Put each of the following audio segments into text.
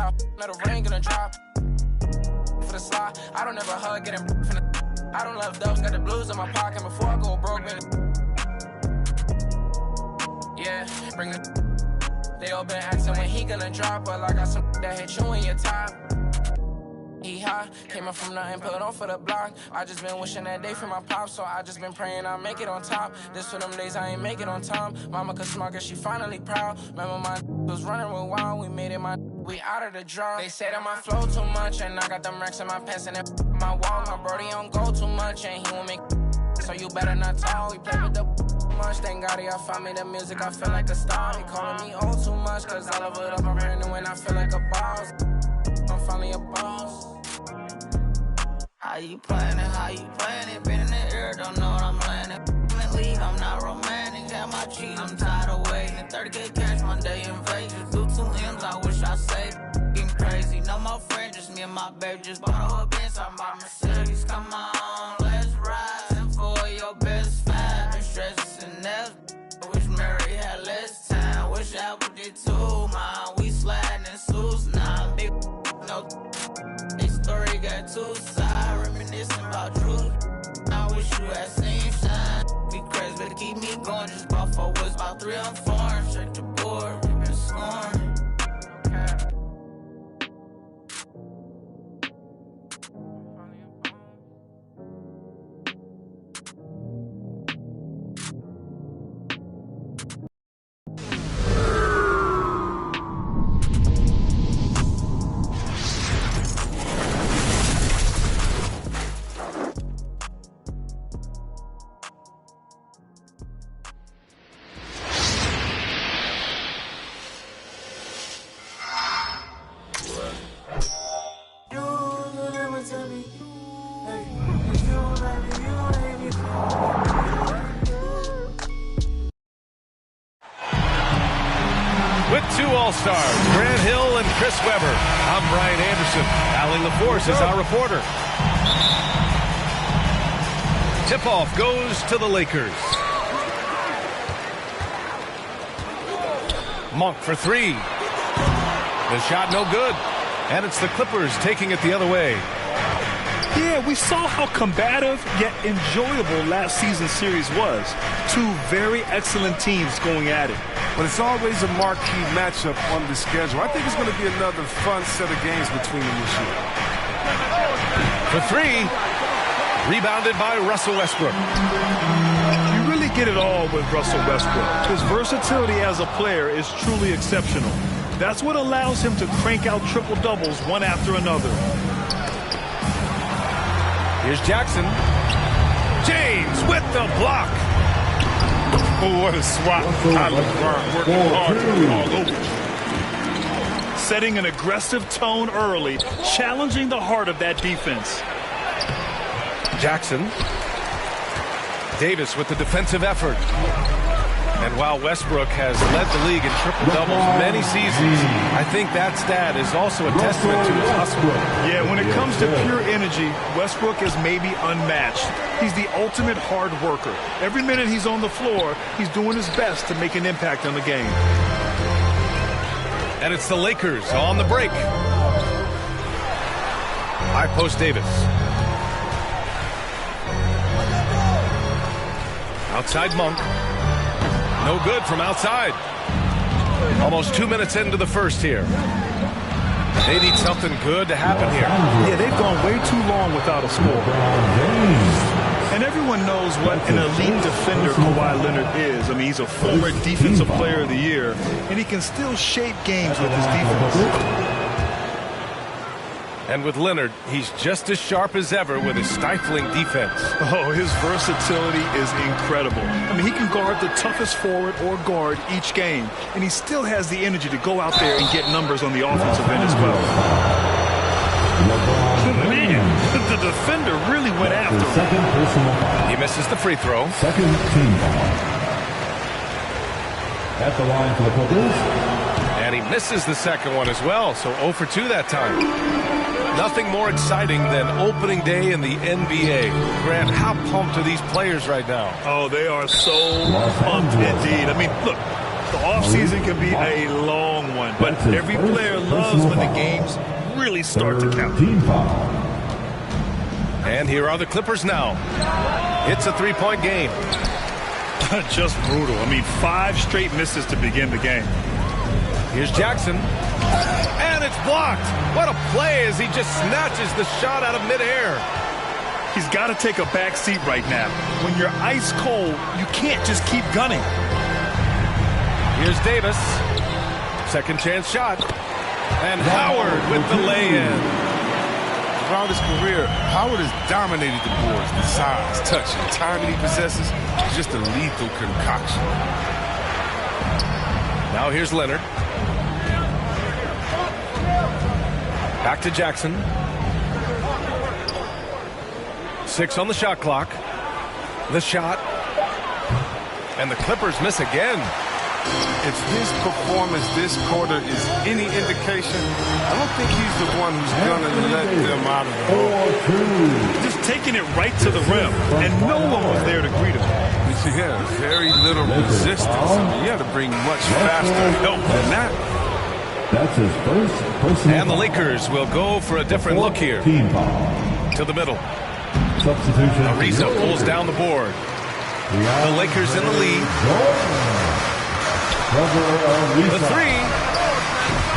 stop. Let a rain gonna drop. For the slide, I don't ever hug, getting from the. I don't love doves, got the blues in my pocket before I go broke. Yeah, bring the. They all been asking when he gonna drop, but I got some that hit you in your top. He high, came up from nothing, put on for the block. I just been wishing that day for my pop, so I just been praying I'll make it on top. This for them days I ain't make it on time. Mama could smart, cause she finally proud. Remember my was running real wild, we made it we out of the draw. They say that my flow too much, and I got them racks in my pants and my wall. My brody don't go too much, and he won't make so you better not talk. We play with the much, thank God y'all find me the music, I feel like a star. They calling me old too much, cause I love it up, I'm hearing when I feel like a boss. I'm finally a boss. How you playing it, how you playing it? Been in the air, don't know what I'm landing. I'm in league, I'm not romantic. Got my cheese, I'm tired of waiting. 30K cash Monday in Vegas. Do 2 M's, I wish I saved. Getting crazy, no more friends, just me and my baby. Just bought a whole Benz, I'm my Mercedes. Come on, let's ride. And for your best fan, been stressing and nails. Wish Mary had less time. Wish Apple did too, man. We sliding in suits now. Big no. This story got 2 sides, reminiscing about truth. I wish you had seen shine. Be crazy, but keep me going. Just bought 4 woods, about 3 on 4. Check the board, we been scoring. With 2 All-Stars, Grant Hill and Chris Webber. I'm Brian Anderson. Allie LaForce is our reporter. Tip-off goes to the Lakers. Monk for 3. The shot no good. And it's the Clippers taking it the other way. Yeah, we saw how combative yet enjoyable last season's series was. 2 very excellent teams going at it. But it's always a marquee matchup on the schedule. I think it's going to be another fun set of games between them this year. For 3, rebounded by Russell Westbrook. You really get it all with Russell Westbrook. His versatility as a player is truly exceptional. That's what allows him to crank out triple-doubles one after another. Here's Jackson. James with the block. Oh, what a swat. Working hard all over. Setting an aggressive tone early, challenging the heart of that defense. Jackson. Davis with the defensive effort. And while Westbrook has led the league in triple-doubles many seasons, I think that stat is also a testament to his hustle. Yeah, when it comes to pure energy, Westbrook is maybe unmatched. He's the ultimate hard worker. Every minute he's on the floor, he's doing his best to make an impact on the game. And it's the Lakers on the break. High post Davis. Outside Monk. No good from outside. Almost 2 minutes into the first here. They need something good to happen here. Yeah, they've gone way too long without a score. And everyone knows what an elite defender Kawhi Leonard is. I mean, he's a former Defensive Player of the Year, and he can still shape games with his defense. And with Leonard, he's just as sharp as ever with his stifling defense. Oh, his versatility is incredible. I mean, he can guard the toughest forward or guard each game, and he still has the energy to go out there and get numbers on the offensive end as well. Man, the defender really went after him. He misses the free throw. Second team foul. At the line for the Clippers. And he misses the second one as well, so 0 for 2 that time. Nothing more exciting than opening day in the NBA. Grant, how pumped are these players right now? Oh, they are so pumped indeed. I mean, look, the offseason can be a long one. run, but every player loves when the games really start to count. Team foul. And here are the Clippers now. It's a three-point game. Just brutal. I mean, 5 straight misses to begin the game. Here's Jackson. And it's blocked. What a play as he just snatches the shot out of midair. He's got to take a back seat right now. When you're ice cold, you can't just keep gunning. Here's Davis. Second chance shot. And Howard with the lay-in. Throughout his career, Howard has dominated the boards. The size, touch, and timing he possesses is just a lethal concoction. Now here's Leonard. Back to Jackson. 6 on the shot clock. The shot. And the Clippers miss again. If his performance this quarter is any indication, I don't think he's the one who's going to let them out of the hole. Just taking it right to the rim, and no one was there to greet him. Yeah, very little resistance. You have to bring much faster help than that. That's his first personal. And the Lakers will go for a different look here. Team foul. To the middle. Substitution. Ariza pulls down the board. The Lakers in the lead. The 3.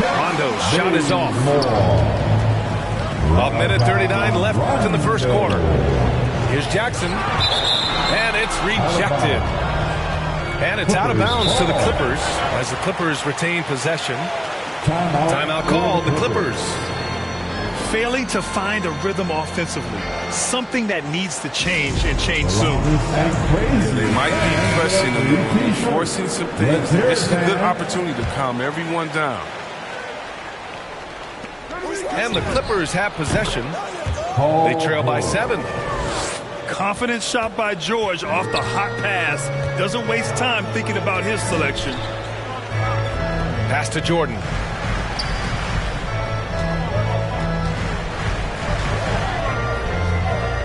Rondo's shot is off. A minute 39 left in the first quarter. Here's Jackson. And it's rejected. And it's out of bounds to the Clippers as the Clippers retain possession. Timeout called, the Clippers. Failing to find a rhythm offensively. Something that needs to change and change soon. They might be pressing a little bit, forcing some things. This is a good opportunity to calm everyone down. And the Clippers have possession. They trail by 7. Confident shot by George off the hot pass. Doesn't waste time thinking about his selection. Pass to Jordan.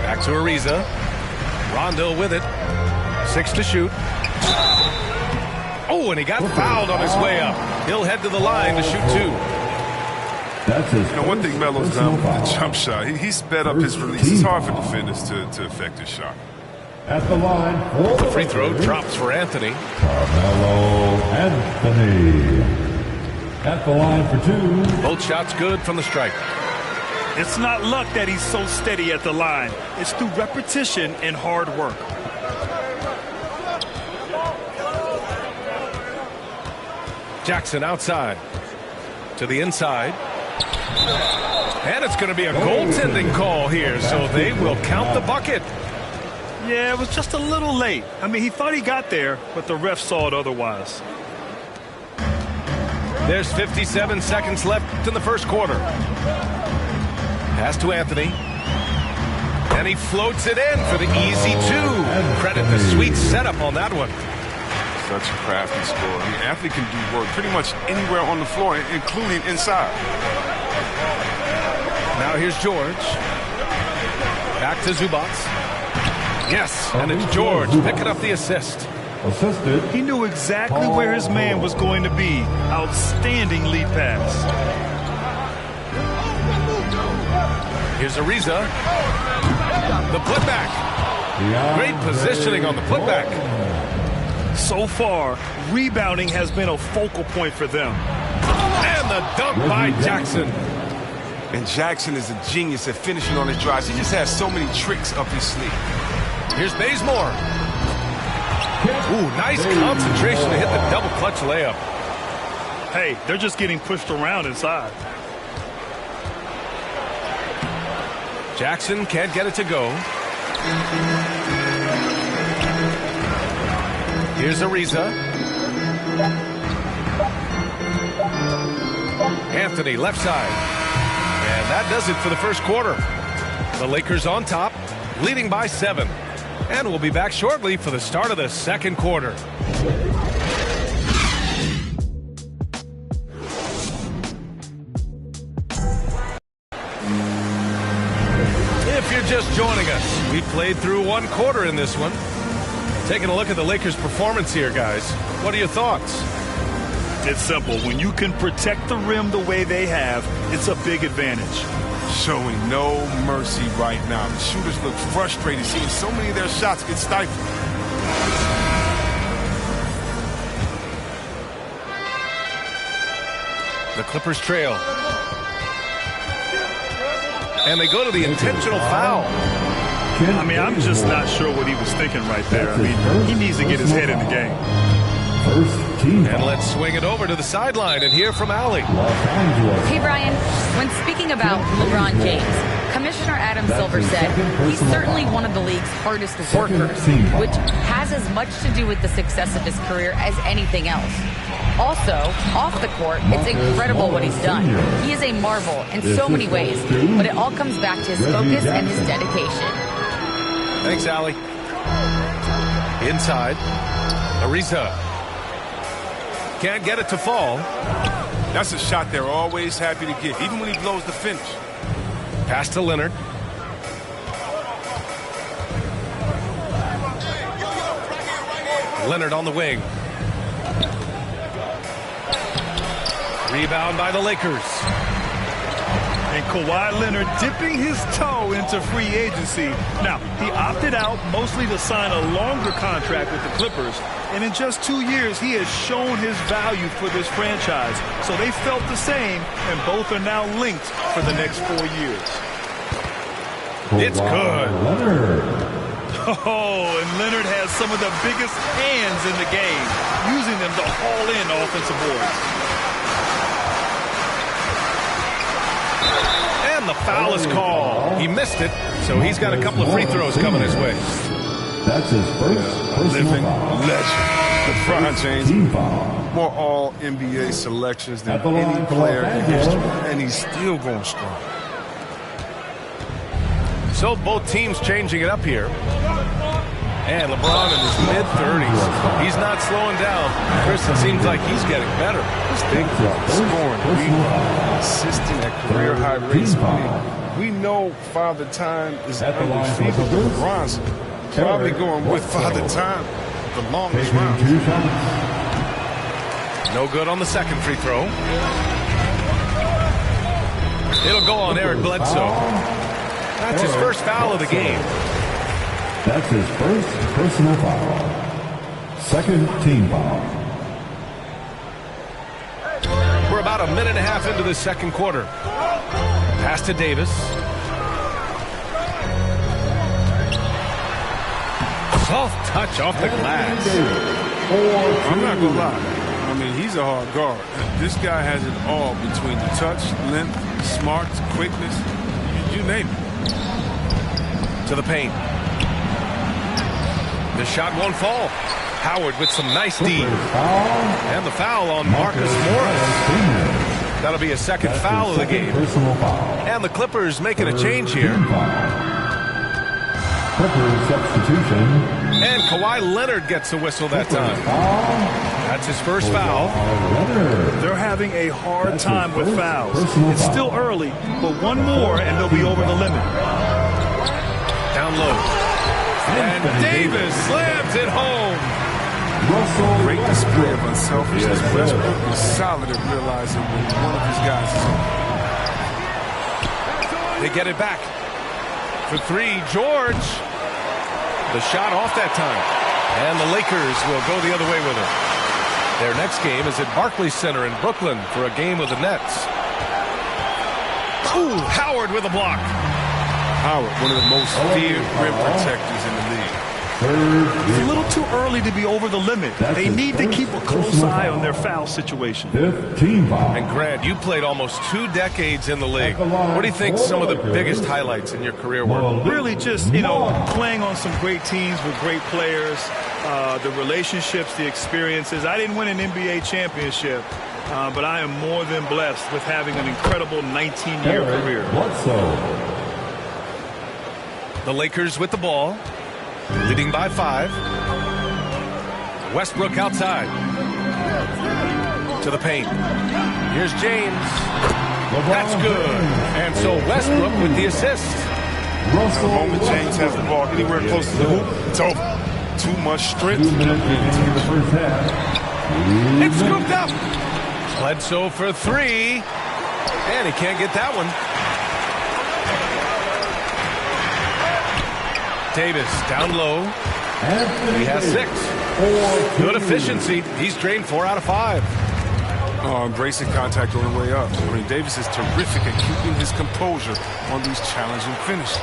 Back to Ariza. Rondo with it. 6 to shoot. Oh, and he got fouled on his way up. He'll head to the line to shoot 2. That's his One thing Melo's done with the jump shot, he sped up his release. It's hard for defenders to affect his shot. At the line. The free throw drops for Anthony. Carmelo Anthony. At the line for 2. Both shots good from the stripe. It's not luck that he's so steady at the line. It's through repetition and hard work. Jackson outside. To the inside. And it's going to be a goaltending call here, so they will count the bucket. Yeah, it was just a little late. I mean, he thought he got there, but the ref saw it otherwise. There's 57 seconds left in the first quarter. Pass to Anthony. And he floats it in for the easy 2. Credit the sweet setup on that one. Such a crafty score. I mean, Anthony can do work pretty much anywhere on the floor, including inside. Now here's George. Back to Zubac. Yes, and it's George picking up the assist. Assisted. He knew exactly where his man was going to be. Outstanding lead pass. Here's Ariza. The putback. Great positioning on the putback. So far, rebounding has been a focal point for them. And the dunk by Jackson. And Jackson is a genius at finishing on his drives. He just has so many tricks up his sleeve. Here's Bazemore. Ooh, nice concentration to hit the double clutch layup. Hey, they're just getting pushed around inside. Jackson can't get it to go. Here's Ariza. Anthony left side. And that does it for the first quarter. The Lakers on top, leading by 7. And we'll be back shortly for the start of the second quarter. If you're just joining us, we played through 1 quarter in this one. Taking a look at the Lakers' performance here, guys. What are your thoughts? It's simple. When you can protect the rim the way they have, it's a big advantage. Showing no mercy right now. The shooters look frustrated, seeing so many of their shots get stifled. The Clippers trail. And they go to the intentional foul. I mean, I'm just not sure what he was thinking right there. I mean, he needs to get his head in the game. First team. And let's swing it over to the sideline and hear from Allie. Hey, Brian, when speaking about LeBron James, Commissioner Adam Silver said he's certainly one of the league's hardest workers, which has as much to do with the success of his career as anything else. Also, off the court, it's incredible what he's done. He is a marvel in so many ways, but it all comes back to his focus and his dedication. Thanks, Allie. Inside, Ariza. Can't get it to fall. That's a shot they're always happy to get, even when he blows the finish. Pass to Leonard. Leonard on the wing. Rebound by the Lakers. And Kawhi Leonard dipping his toe into free agency. Now, he opted out mostly to sign a longer contract with the Clippers. And in just 2 years, he has shown his value for this franchise. So they felt the same, and both are now linked for the next 4 years. It's good. Oh, and Leonard has some of the biggest hands in the game, using them to haul in offensive boards. And the foul is called. He missed it, so he's got a couple of free throws coming his way. That's his first personal Living foul. legend. LeBron James, Team foul. more all-NBA selections than At the line any for player Los in Angeles. history, and he's still going strong. So both teams changing it up here. And LeBron in his mid-30s. He's not slowing down. Chris, it seems like he's getting better. This big scoring, consistent at career-high rates. We know Father Time is At the line for undefeated, but Clippers. LeBron's probably going with Father Time the longest Taking round. 2 shots. No good on the second free throw. It'll go on Eric Bledsoe. That's his first foul of the game. That's his first personal foul. Second team foul. We're about a minute and a half into the second quarter. Pass to Davis. Soft touch off the glass. I'm not going to lie. I mean, he's a hard guard. This guy has it all between the touch, length, smarts, quickness, you name it. To the paint. The shot won't fall. Howard with some nice D. And the foul on Marcus Morris. That'll be a second foul of the game. Personal foul. And the Clippers making a change here. Clippers substitution. And Kawhi Leonard gets a whistle that time. That's his first foul. They're having a hard time with fouls. It's still early, but one more and they'll be over the limit. Down low. And Davis slams it home. Great display of unselfishness. Westbrook was solid at realizing when one of his guys is on. They get it back. For three, George. The shot off that time. And the Lakers will go the other way with it. Their next game is at Barclays Center in Brooklyn for a game with the Nets. Ooh, Howard with a block. Howard, one of the most feared rim protectors in the league. It's a little too early to be over the limit. They need to keep a close eye on their foul situation. 15 foul. And Grant, you played almost 2 decades in the league. What do you think some of the biggest highlights in your career were? Really just, playing on some great teams with great players, the relationships, the experiences. I didn't win an NBA championship, but I am more than blessed with having an incredible 19-year career. The Lakers with the ball, leading by 5. Westbrook outside. To the paint. Here's James. That's good. And so Westbrook with the assist. The moment James has the ball anywhere close to the hoop, it's over. Too much strength. 2 minutes into the first half. It's scooped up. Bledsoe for three. And he can't get that one. Davis down low. He has 6. Good efficiency. He's drained 4 out of 5. Embracing contact on the way up. I mean, Davis is terrific at keeping his composure on these challenging finishes.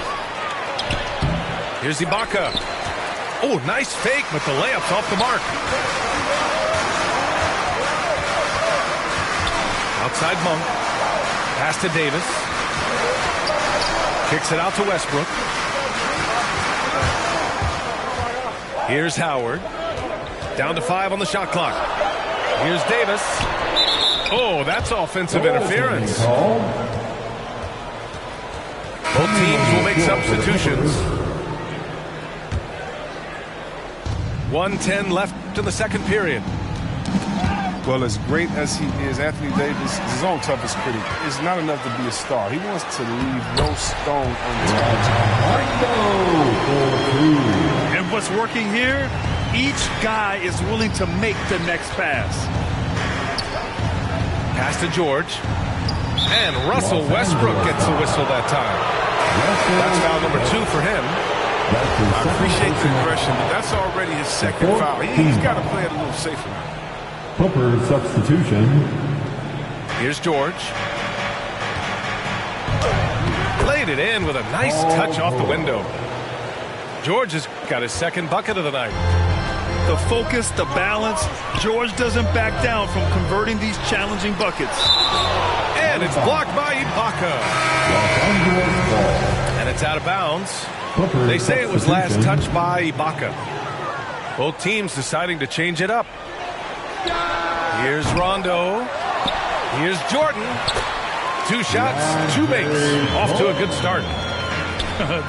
Here's Ibaka. Oh, nice fake, but the layup's off the mark. Outside Monk. Pass to Davis. Kicks it out to Westbrook. Here's Howard. Down to 5 on the shot clock. Here's Davis. Oh, that's offensive interference. Both teams will make substitutions. 1:10 left in the second period. Well, as great as he is, Anthony Davis is his own toughest critic. It's not enough to be a star. He wants to leave no stone unturned. And what's working here? Each guy is willing to make the next pass. Pass to George. And Russell Westbrook gets the whistle that time. That's foul number 2 for him. I appreciate the aggression, but that's already his second foul. He's got to play it a little safer now. Clippers substitution. Here's George. Laid it in with a nice touch off the window. George has got his second bucket of the night. The focus, the balance. George doesn't back down from converting these challenging buckets. And it's blocked by Ibaka. And it's out of bounds. They say it was last touched by Ibaka. Both teams deciding to change it up. Here's Rondo. Here's Jordan. 2 shots, 2 makes. Off to a good start.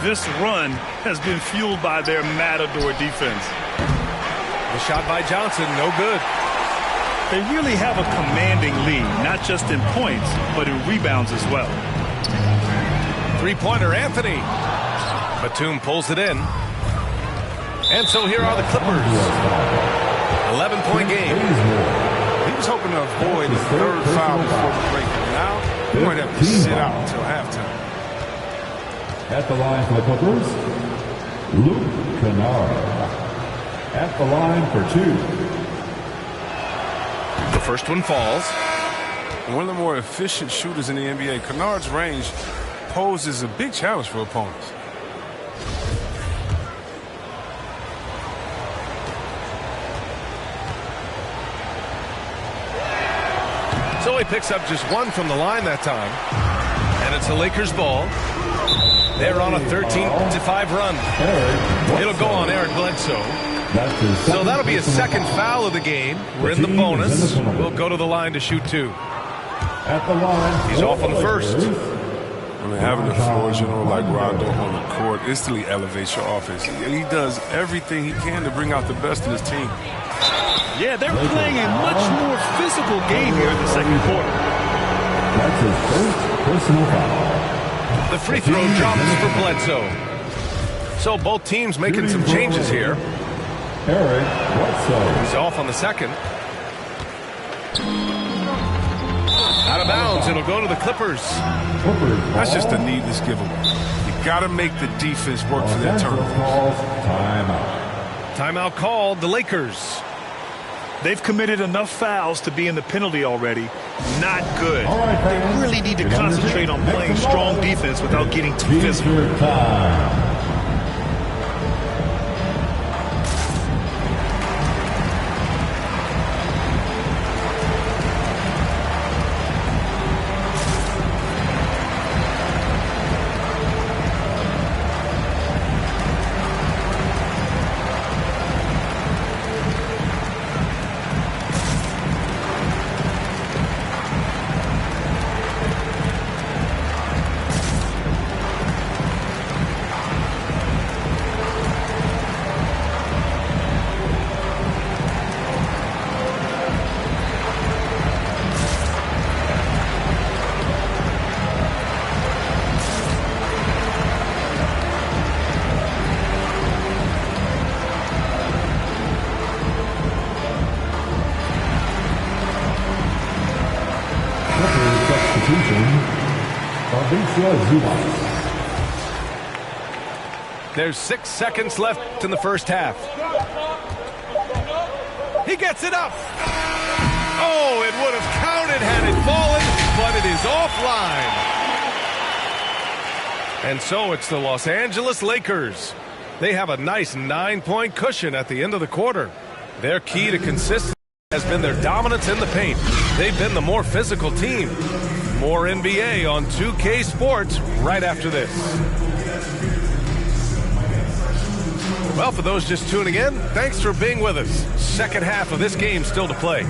This run has been fueled by their Matador defense. The shot by Johnson, no good. They really have a commanding lead, not just in points, but in rebounds as well. 3-pointer, Anthony. Batum pulls it in. And so here are the Clippers. 11-point game. He was hoping to avoid the third foul before the break. Now, he might have to sit out until halftime. At the line for the Clippers, Luke Kennard. At the line for 2. The first one falls. One of the more efficient shooters in the NBA, Kennard's range poses a big challenge for opponents. So he picks up just 1 from the line that time. And it's the Lakers ball. They're on a 13-5 run. It'll go on Eric Bledsoe. So that'll be his second foul of the game. We're in the bonus. We'll go to the line to shoot 2. He's off on the first. I mean, having a floor general like Rondo on the court instantly elevates your offense. He does everything he can to bring out the best in his team. Yeah, they're playing a much more physical game here in the second quarter. That's his first personal foul. The free throw drops for Bledsoe. So both teams making some changes here. Eric Bledsoe. He's off on the second. Out of bounds. It'll go to the Clippers. That's just a needless giveaway. You got to make the defense work for their turnovers. Timeout. Timeout called. The Lakers. They've committed enough fouls to be in the penalty already. Not good. All right, they really need to concentrate on playing strong defense without getting too physical. Time. Patricia Zubac. There's 6 seconds left in the first half. He gets it up. Oh, it would have counted had it fallen, but it is offline. And so it's the Los Angeles Lakers. They have a nice 9-point cushion at the end of the quarter. Their key to consistency has been their dominance in the paint. They've been the more physical team. More NBA on 2K Sports right after this. Well, for those just tuning in, thanks for being with us. Second half of this game still to play.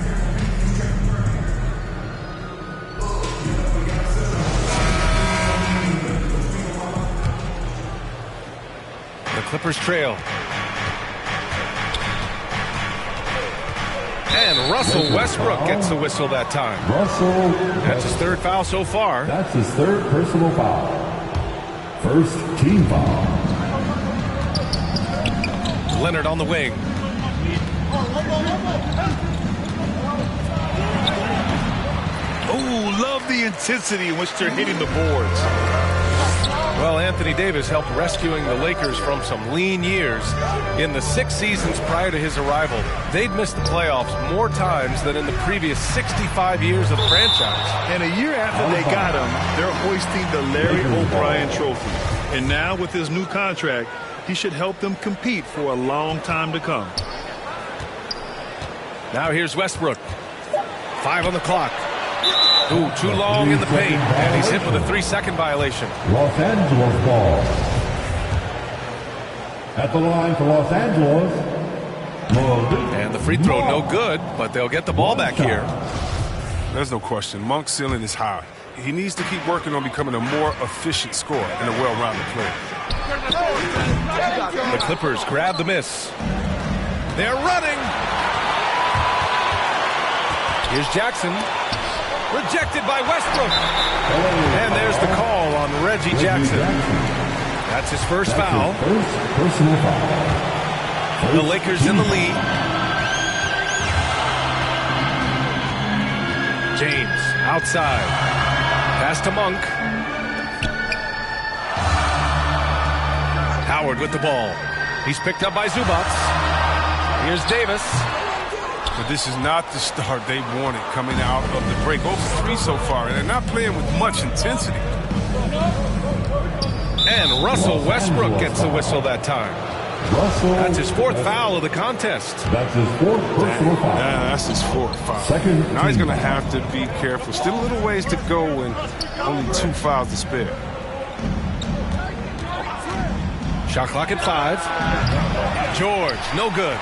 The Clippers trail. And Russell Westbrook gets the whistle that time. That's his third foul so far. That's his third personal foul. First team foul. Leonard on the wing. Oh, love the intensity in which they're hitting the boards. Well, Anthony Davis helped rescuing the Lakers from some lean years. In the 6 seasons prior to his arrival, they'd missed the playoffs more times than in the previous 65 years of the franchise. And a year after they got him, they're hoisting the Larry O'Brien Trophy. And now with his new contract, he should help them compete for a long time to come. Now here's Westbrook. 5 on the clock. Ooh, too long in the paint. And he's hit with a 3-second violation. Los Angeles ball. At the line for Los Angeles. And the free throw no good, but they'll get the ball back here. There's no question. Monk's ceiling is high. He needs to keep working on becoming a more efficient scorer and a well-rounded player. The Clippers grab the miss. They're running. Here's Jackson. Rejected by Westbrook. And there's the call on Reggie Jackson. That's his first foul. Personal foul. The Lakers in the lead. James outside. Pass to Monk. Howard with the ball. He's picked up by Zubac. Here's Davis. But this is not the start they wanted coming out of the break. 0-3 so far, and they're not playing with much intensity. And Russell Westbrook gets the whistle that time. That's his 4th foul of the contest. That's his 4th personal foul. That's his 4th foul. Now he's going to have to be careful. Still a little ways to go and only 2 fouls to spare. Shot clock at 5. George, no good.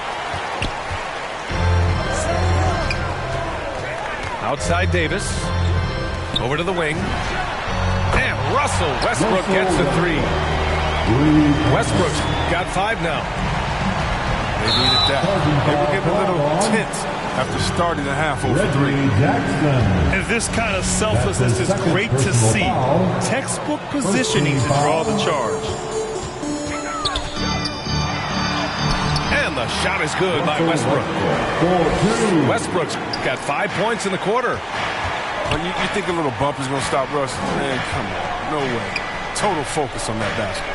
Outside Davis. Over to the wing. And Russell Westbrook gets the 3. Westbrook's got 5 now. They needed that. They were getting a little tense after starting the half over 3. And this kind of selflessness is great to see. Textbook positioning to draw the charge. And the shot is good by Westbrook. Westbrook's got 5 points in the quarter. But you think a little bump is going to stop Russ? Man, come on. No way. Total focus on that basket.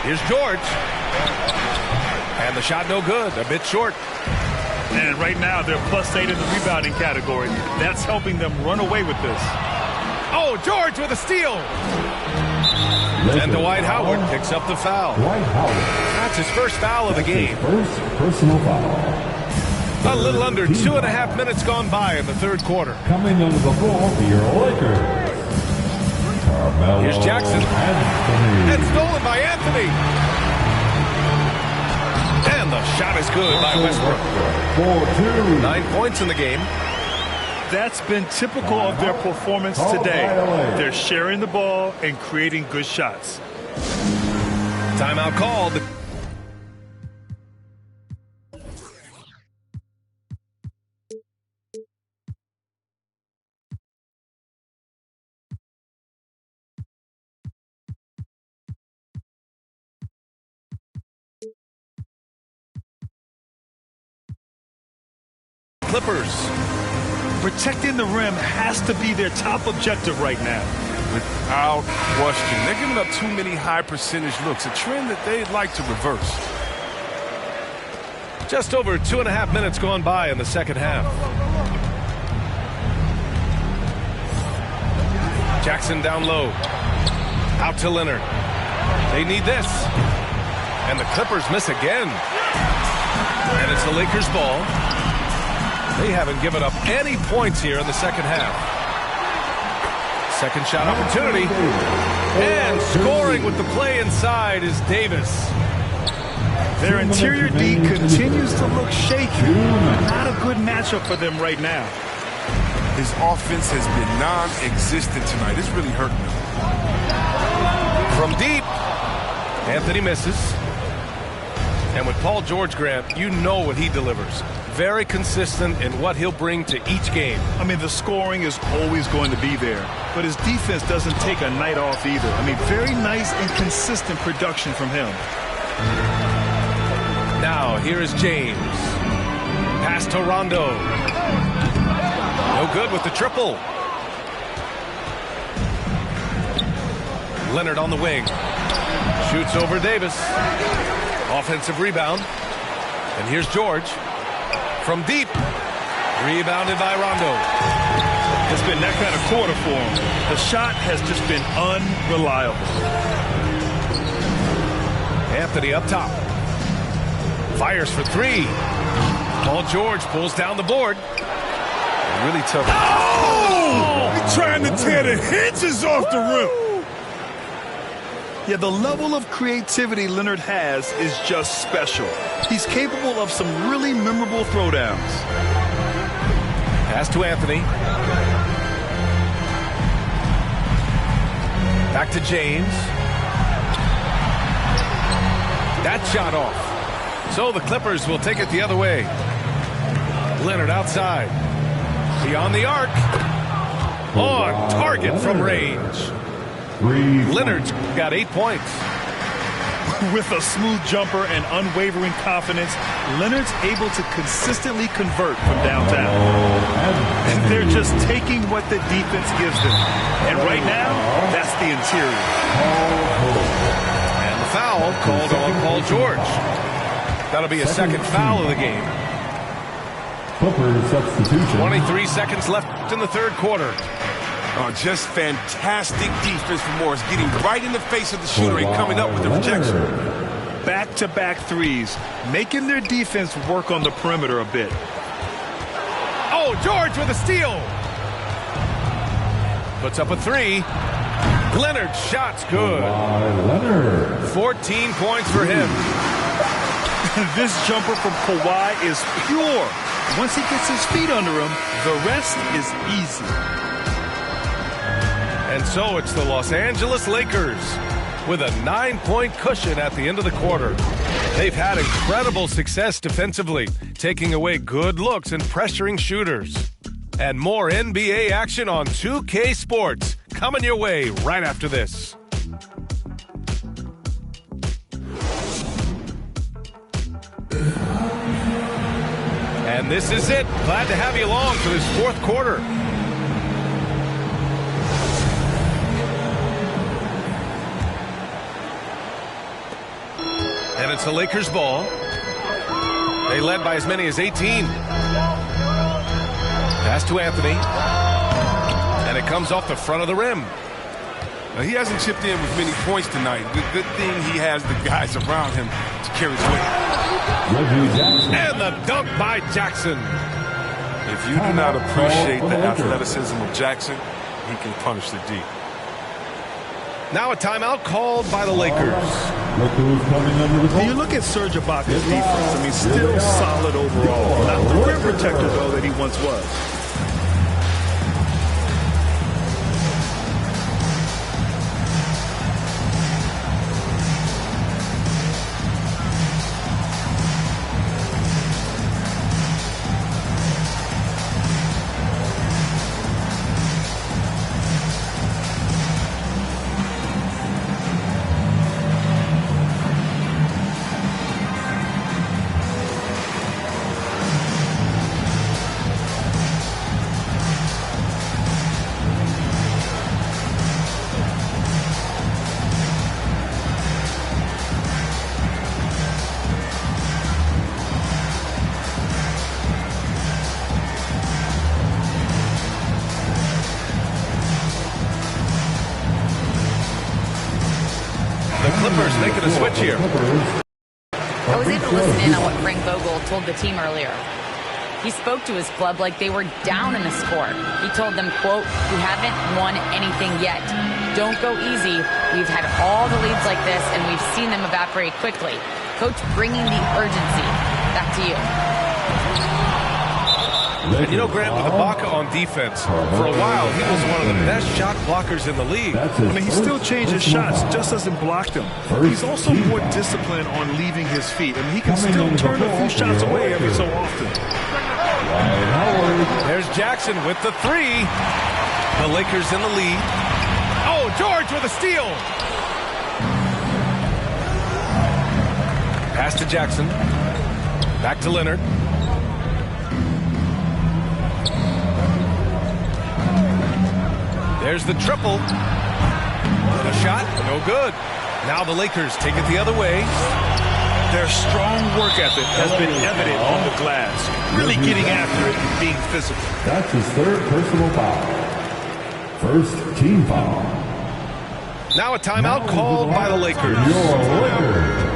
Here's George. And the shot no good. A bit short. And right now they're +8 in the rebounding category. That's helping them run away with this. Oh, George with a steal. And Dwight Howard picks up the foul. That's his first foul of the game. First personal foul. A little under 2.5 minutes gone by in the 3rd quarter. Coming under the ball for your Lakers. Carmelo Here's Jackson. Anthony. And stolen by Anthony. And the shot is good by Westbrook. 4-2. 9 points in the game. That's been typical of their performance today. They're sharing the ball and creating good shots. Timeout called. Clippers Protecting the rim has to be their top objective right now. Without question. They're giving up too many high percentage looks, a trend that they'd like to reverse. Just over 2.5 minutes gone by in the second half. Jackson down low. Out to Leonard. They need this. And the Clippers miss again. And it's the Lakers' ball. They haven't given up any points here in the second half. Second shot opportunity. And scoring with the play inside is Davis. Their interior D continues to look shaky. Not a good matchup for them right now. His offense has been non-existent tonight. It's really hurting him. From deep, Anthony misses. And with Paul George, Grant, you know what he delivers. Very consistent in what he'll bring to each game. I mean, the scoring is always going to be there, but his defense doesn't take a night off either. I mean, very nice and consistent production from him. Now, here is James. Pass to Rondo. No good with the triple. Leonard on the wing. Shoots over Davis. Offensive rebound. And here's George. From deep. Rebounded by Rondo. It's been that kind of quarter for him. The shot has just been unreliable. Anthony up top. Fires for three. Paul George pulls down the board. Really tough. Oh! He's trying to tear the hinges off the rim. Yeah, the level of creativity Leonard has is just special. He's capable of some really memorable throwdowns. Pass to Anthony. Back to James. That shot off. So the Clippers will take it the other way. Leonard outside. Beyond the arc. On target from range. Leonard's got 8 points. With a smooth jumper and unwavering confidence, Leonard's able to consistently convert from downtown. And they're just taking what the defense gives them. And right now, that's the interior. And the foul called on Paul George. That'll be a second foul of the game. Clippers substitution. 23 seconds left in the third quarter. Oh, just fantastic defense from Morris, getting right in the face of the shooter and coming up with the rejection. Back-to-back threes, making their defense work on the perimeter a bit. Oh, George with a steal. Puts up a three. Leonard's shot's good. 14 points for him. This jumper from Kawhi is pure. Once he gets his feet under him, the rest is easy. And so it's the Los Angeles Lakers with a 9-point cushion at the end of the quarter. They've had incredible success defensively, taking away good looks and pressuring shooters. And more NBA action on 2K Sports coming your way right after this. And this is it. Glad to have you along for this fourth quarter. And it's the Lakers' ball. They led by as many as 18. Pass to Anthony. And it comes off the front of the rim. Now, he hasn't chipped in with many points tonight. Good thing he has the guys around him to carry his weight. And the dunk by Jackson. If you do not appreciate the athleticism of Jackson, he can punish the D. Now a timeout called by the Lakers. When you look at Serge Ibaka's defense, I mean, still solid overall. Not the rim protector, though, that he once was. making a switch here. I was able to listen in on what Frank Vogel told the team earlier. He spoke to his club like they were down in the score. He told them, quote, "We haven't won anything yet. Don't go easy. We've had all the leads like this, and we've seen them evaporate quickly." Coach bringing the urgency. Back to you. And you know, Grant, with Ibaka on defense, for a while, he was one of the best shot blockers in the league. I mean, he still changes shots, just doesn't block them. He's also more disciplined on leaving his feet. I mean, he can still turn a few shots away every so often. There's Jackson with the three. The Lakers in the lead. Oh, George with a steal. Pass to Jackson. Back to Leonard. There's the triple. A shot, no good. Now the Lakers take it the other way. Their strong work ethic has been evident on the glass. Really getting after it and being physical. That's his third personal foul. First team foul. Now a timeout called by the Lakers.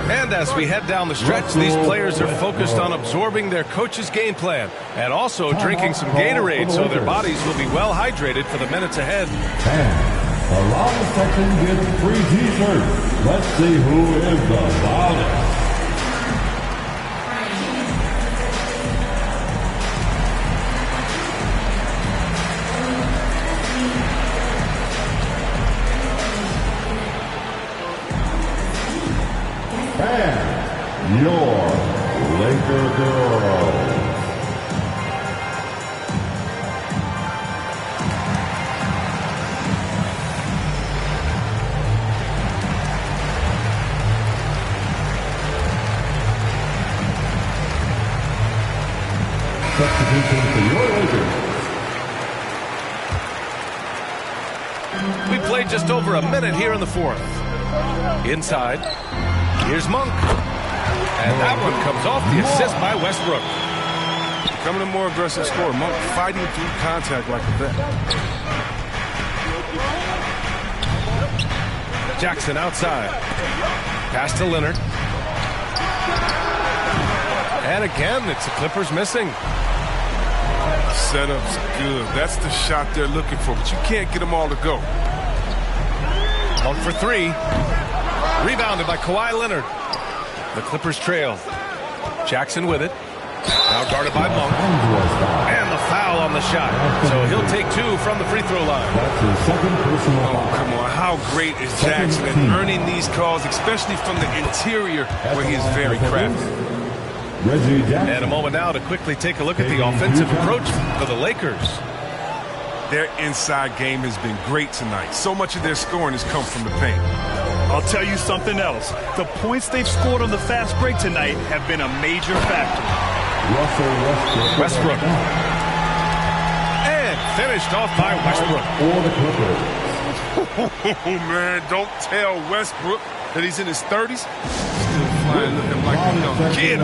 And as we head down the stretch, these players are focused on absorbing their coach's game plan and also drinking some Gatorade so their bodies will be well hydrated for the minutes ahead. And the loudest section gets free t-shirts. Let's see who is the loudest. And your Laker girls. Substitution for your Lakers. We played just over a minute here in the fourth. Inside, here's Monk. And that one comes off the assist by Westbrook. Becoming a more aggressive scorer. Monk fighting through contact like a vet. Jackson outside. Pass to Leonard. And again, it's the Clippers missing. Setup's good. That's the shot they're looking for, but you can't get them all to go. Monk for three. Rebounded by Kawhi Leonard. The Clippers trail. Jackson with it. Now guarded by Monk. And the foul on the shot. So he'll take two from the free throw line. That's his second personal foul. Oh, come on. How great is Jackson at earning these calls, especially from the interior where he is very crafty. Reggie Jackson. And a moment now to quickly take a look at the offensive approach for the Lakers. Their inside game has been great tonight. So much of their scoring has come from the paint. I'll tell you something else. The points they've scored on the fast break tonight have been a major factor. Westbrook. And finished off by Westbrook. For the Clippers. Oh, man, don't tell Westbrook that he's in his 30s. Still flying, looking like a young kid.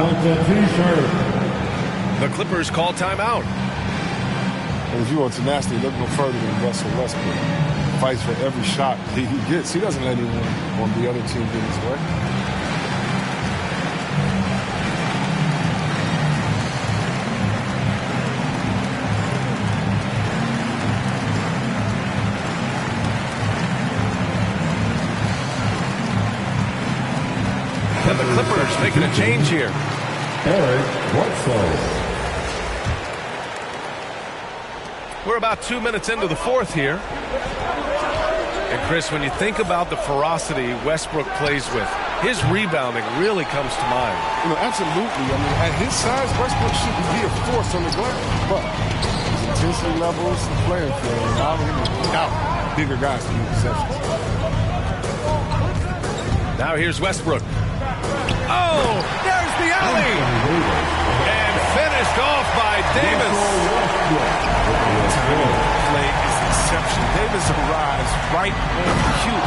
The Clippers call timeout. And if you want tenacity, look no further than Russell Westbrook. Fights for every shot he gets. He doesn't let anyone on the other team get his way. And the Clippers making a change here. Eric Bledsoe. We're about 2 minutes into the fourth here. And Chris, when you think about the ferocity Westbrook plays with, his rebounding really comes to mind. You know, absolutely. I mean, at his size, Westbrook shouldn't be a force on the glass. But his intensity levels, the playing field, allow him to pick out bigger guys to make possessions. Now here's Westbrook. Oh, there's the alley. And finished off by Davis. Play is exceptional. Davis arrives right on cue.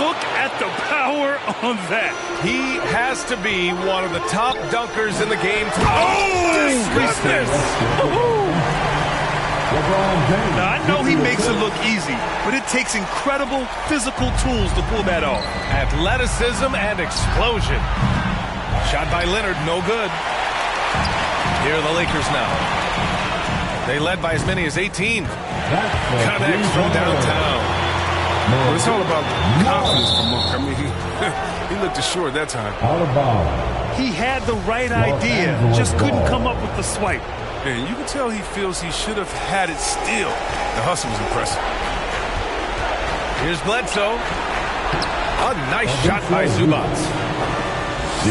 Look at the power on that. He has to be one of the top dunkers in the game. Oh, goodness! LeBron James. Now, I know he makes it look easy, but it takes incredible physical tools to pull that off. Athleticism and explosion. Shot by Leonard, no good. Here are the Lakers now. They led by as many as 18. Connects from downtown. Well, it's all about confidence for Monk. I mean, he looked assured that time. Out of bounds. He had the right idea, just couldn't come up with the swipe. And you can tell he feels he should have had it still. The hustle was impressive. Here's Bledsoe. A nice shot by Zubac.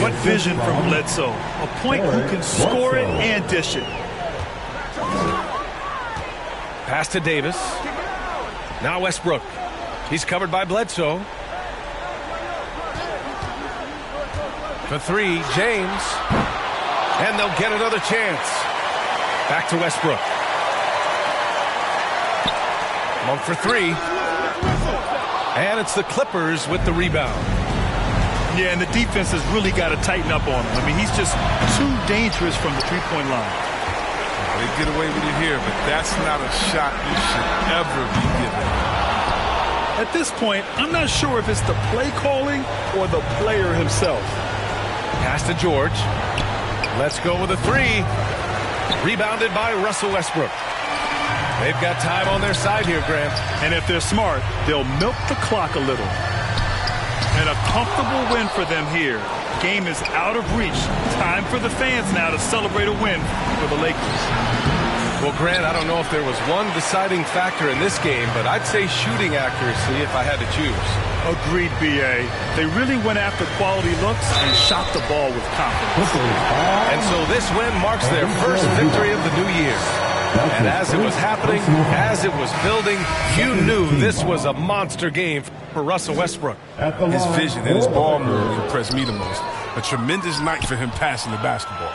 What vision from Bledsoe. A point who can score it and dish it. Pass to Davis. Now Westbrook. He's covered by Bledsoe. For three, James. And they'll get another chance. Back to Westbrook. Monk for three. And it's the Clippers with the rebound. Yeah, and the defense has really got to tighten up on him. I mean, he's just too dangerous from the three-point line. They get away with it here, but that's not a shot you should ever be given. At this point, I'm not sure if it's the play calling or the player himself. Pass to George. Let's go with a three. Rebounded by Russell Westbrook. They've got time on their side here, Grant. And if they're smart, they'll milk the clock a little. And a comfortable win for them here. Game is out of reach. Time for the fans now to celebrate a win for the Lakers. Well, Grant, I don't know if there was one deciding factor in this game, but I'd say shooting accuracy if I had to choose. Agreed, B.A. They really went after quality looks and shot the ball with confidence. And so this win marks their first victory of the new year. And as it was happening, as it was building, you knew this was a monster game for Russell Westbrook. His vision and his ball movement impressed me the most. A tremendous night for him passing the basketball.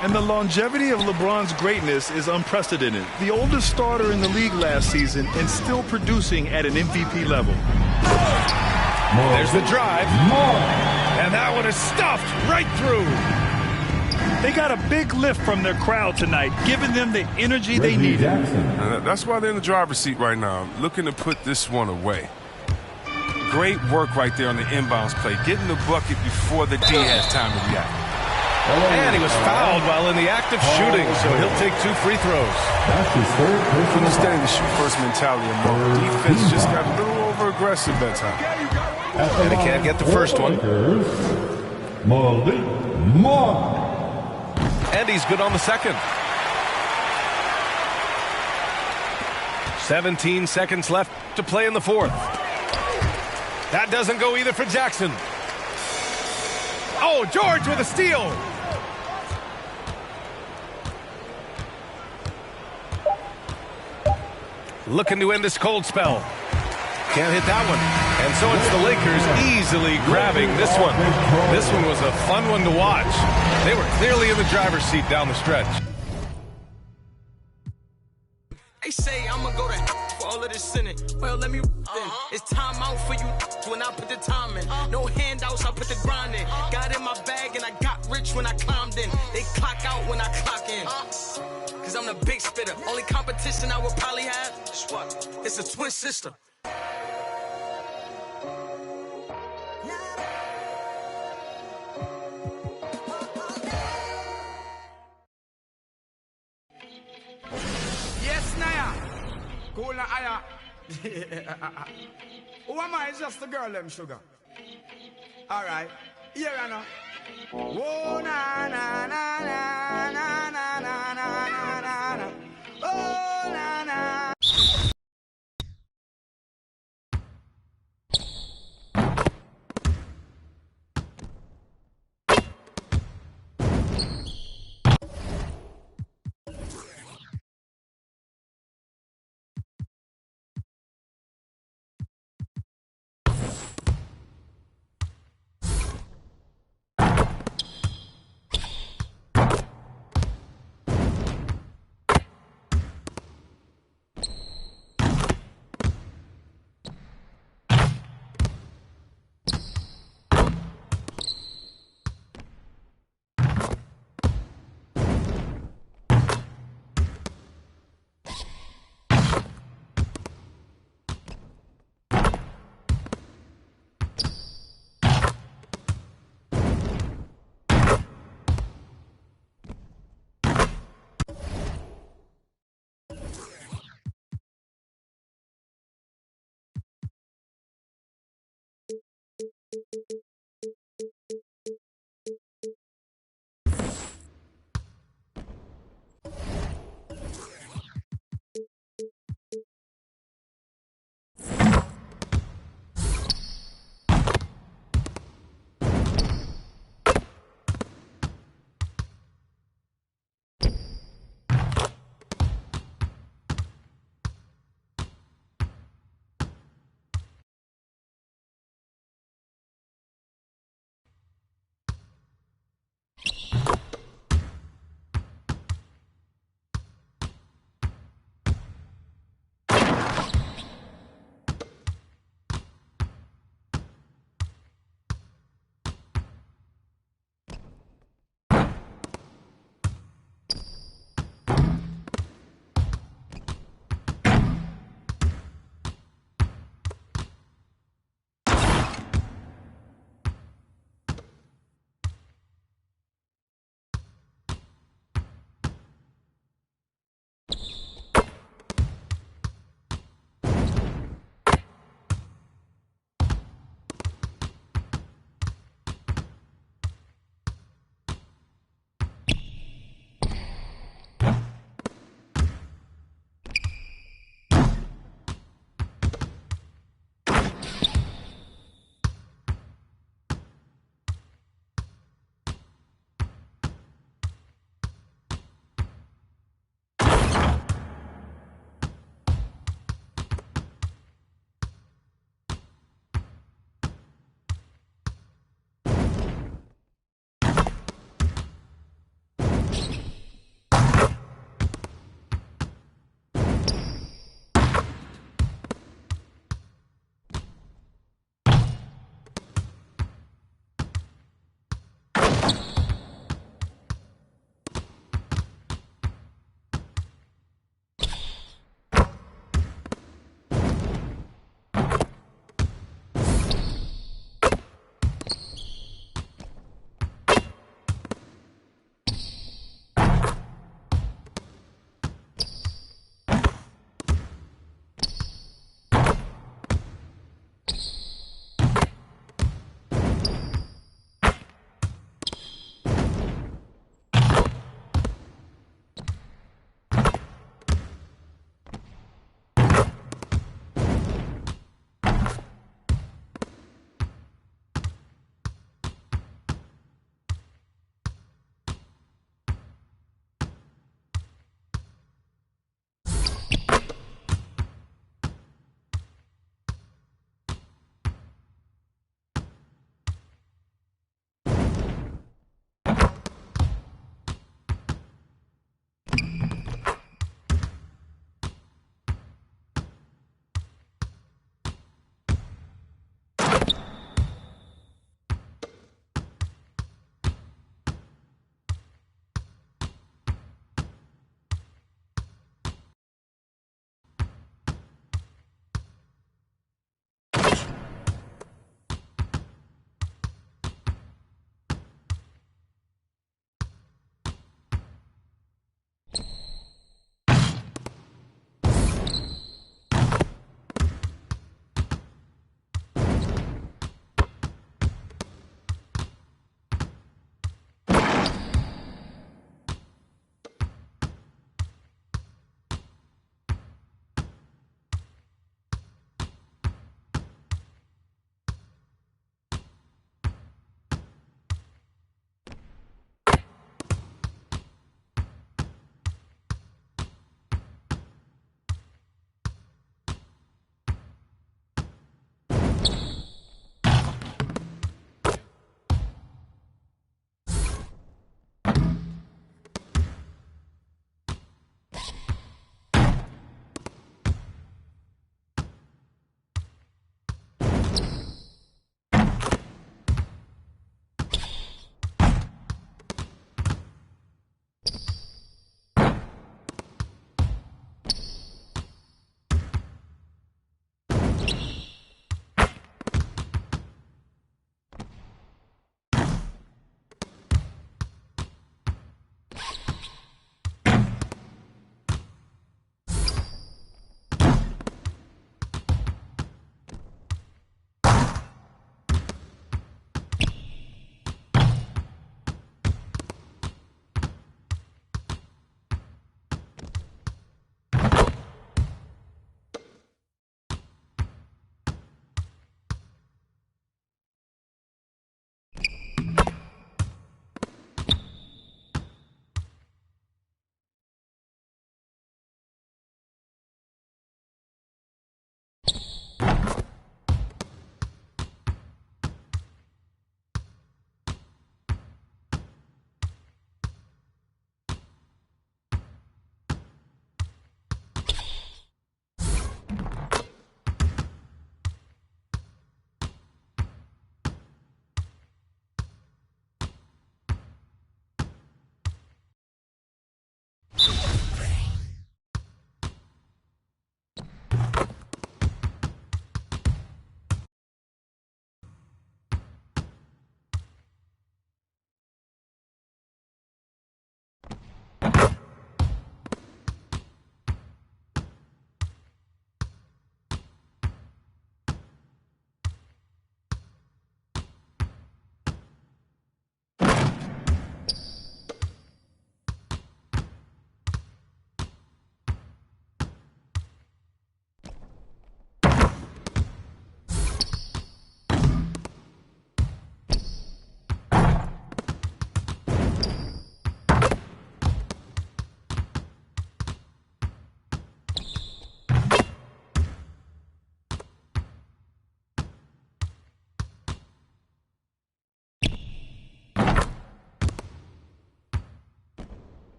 And the longevity of LeBron's greatness is unprecedented. The oldest starter in the league last season and still producing at an MVP level. There's the drive. And that one is stuffed right through. They got a big lift from their crowd tonight, giving them the energy they needed. That's why they're in the driver's seat right now, looking to put this one away. Great work right there on the inbounds play, getting the bucket before the D has time to react. And he was fouled while in the act of shooting, so he'll take 2 free throws. That's his third personal Understanding the shoot-first mentality of Monk. Defense just got a little over-aggressive that time. And he can't get the first one. Malik Monk. And he's good on the second. 17 seconds left to play in the fourth. That doesn't go either for Jackson. Oh, George with a steal. Looking to end this cold spell. Can't hit that one. And so it's the Lakers easily grabbing this one. This one was a fun one to watch. They were clearly in the driver's seat down the stretch. They say I'ma go to for all of this sinning. Well, let me then. It's time out for you when I put the time in. No handouts, I put the grind in. Got in my bag and I got rich when I climbed in. They clock out when I clock in. Cause I'm the big spitter. Only competition I would probably have is what? It's a twin sister. Yes, Naya. Cool na aya. Who am I? It's just the girl, them sugar. All right. Here I know. Whoa, na na na na na na na na na na. Oh, na na.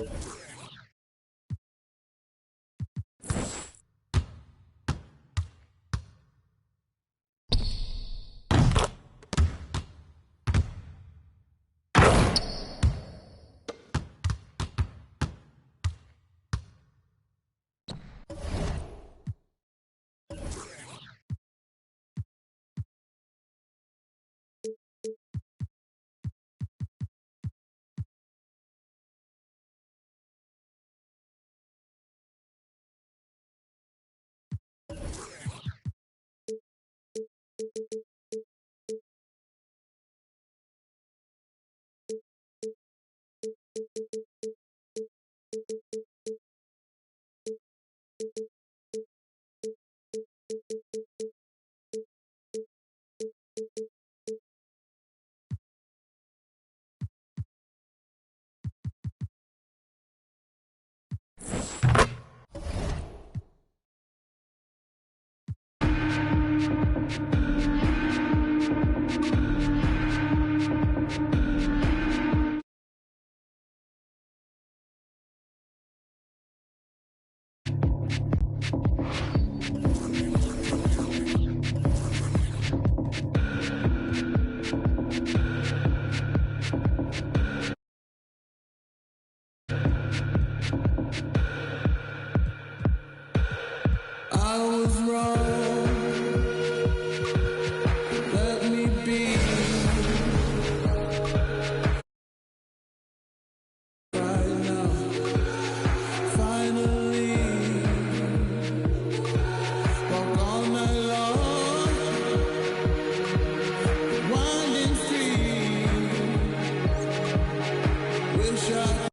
I was wrong. Let me be. Right now, finally, walk all night long, winding street. Wish I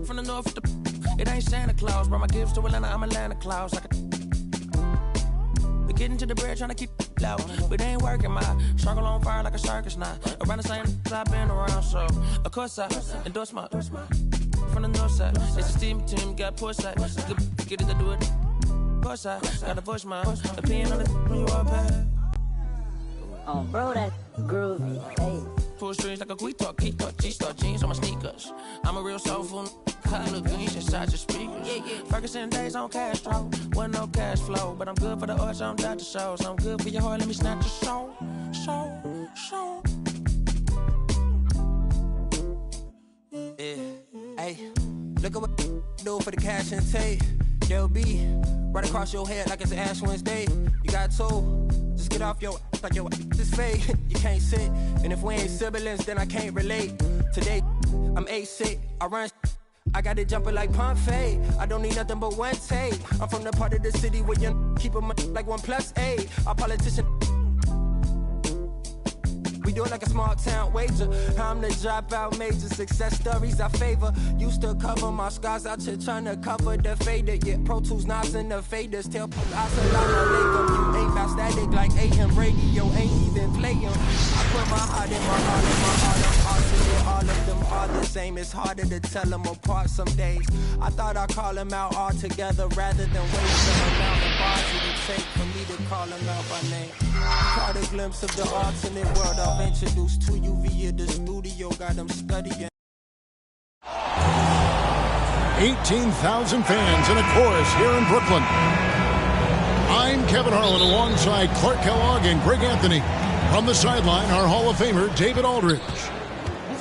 from the north. It ain't Santa Claus, brought my gifts to Atlanta. I'm Atlanta Claus. We getting to the bread, trying to keep it low. But it ain't working, my circle on fire like a circus now. Around the same I've been around, so of course I endorse my from the north side. It's a team, got poor side. Get it to do it. Poor side, gotta voice my opinion on the when you are bad. Oh, bro, that groovy. Hey. Pull strings like a quick talk, G-star jeans on my sneakers. I'm a real soulful color greens inside your speakers. Ferguson days on Castro, wasn't no cash flow, but I'm good for the arts, I'm Dr. Shows. I'm good for your heart, let me snatch your soul. Yeah, hey, look at what do for the cash and take. They'll be right across your head like it's Ash Wednesday. You got two, just get off your like your is fake. You can't sit, and if we ain't siblings, then I can't relate. Today, I'm 8'6", I run. I got it jumping like Pompeii. I don't need nothing but one take. I'm from the part of the city where you keep them like 1+8. Our politician. We do it like a small town wager. I'm the dropout major. Success stories I favor. Used to cover my scars out here trying to cover the fader. Yeah, Pro Tools, Nas, and the faders. Tell Assalamu alaikum. You ain't about static like A.M. Radio. Ain't even playing. I put my heart in my heart and my heart. I'm alternate. All of them are the same. It's harder to tell them apart some days. I thought I'd call them out all together rather than waste the amount of bars it would take for me to call them out by name. Caught a glimpse of the alternate world I've introduced to you via the studio. Got them studying. 18,000 fans in a chorus here in Brooklyn. I'm Kevin Harlan alongside Clark Kellogg and Greg Anthony. From the sideline, our Hall of Famer, David Aldridge.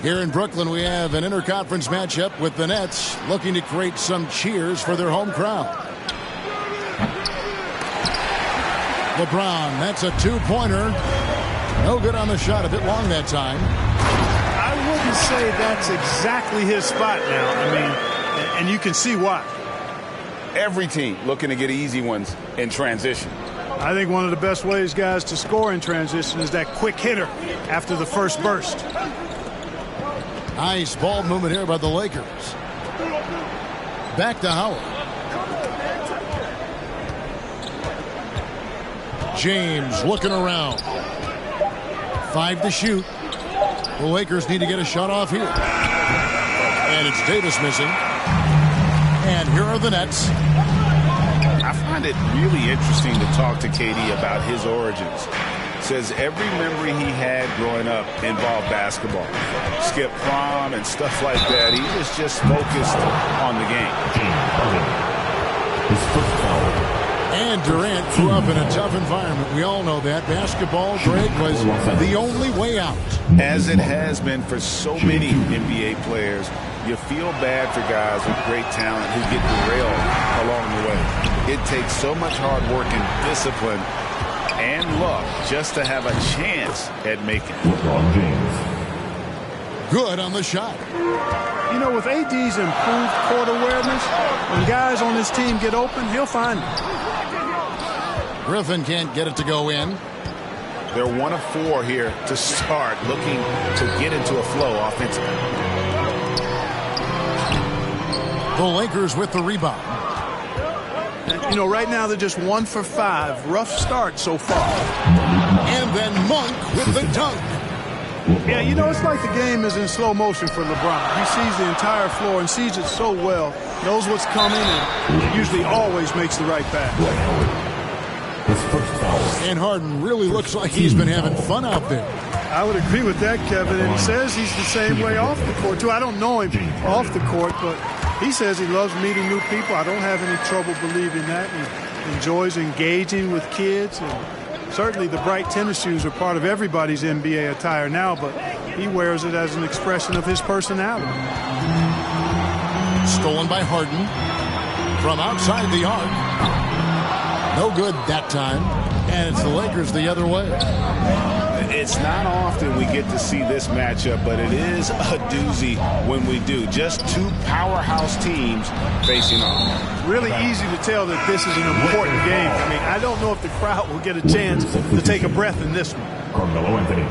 Here in Brooklyn, we have an interconference matchup with the Nets looking to create some cheers for their home crowd. LeBron, that's a two-pointer. No good on the shot, a bit long that time. I wouldn't say that's exactly his spot now. I mean, and you can see why. Every team looking to get easy ones in transition. I think one of the best ways, guys, to score in transition is that quick hitter after the first burst. Nice ball movement here by the Lakers. Back to Howard. James looking around. 5 to shoot. The Lakers need to get a shot off here. And it's Davis missing. And here are the Nets. I find it really interesting to talk to KD about his origins. Says every memory he had growing up involved basketball. Skip prom and stuff like that. He was just focused on the game. And Durant grew up in a tough environment. We all know that. Basketball, Greg, was the only way out. As it has been for so many NBA players, you feel bad for guys with great talent who get derailed along the way. It takes so much hard work and discipline and luck just to have a chance at making it. Good on the shot. You know, with AD's improved court awareness, when guys on his team get open, he'll find them. Griffin can't get it to go in. They're 1 of 4 here to start, looking to get into a flow offensively. The Lakers with the rebound. You know, right now they're just 1 for 5. Rough start so far. And then Monk with the dunk. Yeah, you know, it's like the game is in slow motion for LeBron. He sees the entire floor and sees it so well, knows what's coming, and usually always makes the right pass. And Harden really looks like he's been having fun out there. I would agree with that, Kevin, and he says he's the same way off the court, too. I don't know him off the court, but he says he loves meeting new people. I don't have any trouble believing that. He enjoys engaging with kids, and certainly the bright tennis shoes are part of everybody's NBA attire now, but he wears it as an expression of his personality. Stolen by Harden from outside the arc. No good that time, and it's the Lakers the other way. It's not often we get to see this matchup, but it is a doozy when we do. Just 2 powerhouse teams facing off. Really easy to tell that this is an important game. I mean, I don't know if the crowd will get a chance to take a breath in this one. Carmelo Anthony.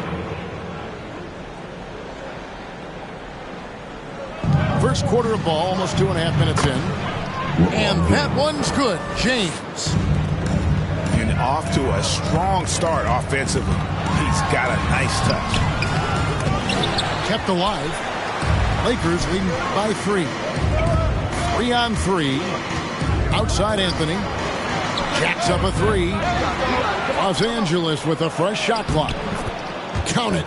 first quarter of ball, almost 2.5 minutes in. And that one's good. James. And off to a strong start offensively. He's got a nice touch. Kept alive. Lakers leading by 3. 3-on-3. Outside Anthony. Jacks up a 3. Los Angeles with a fresh shot clock. Count it.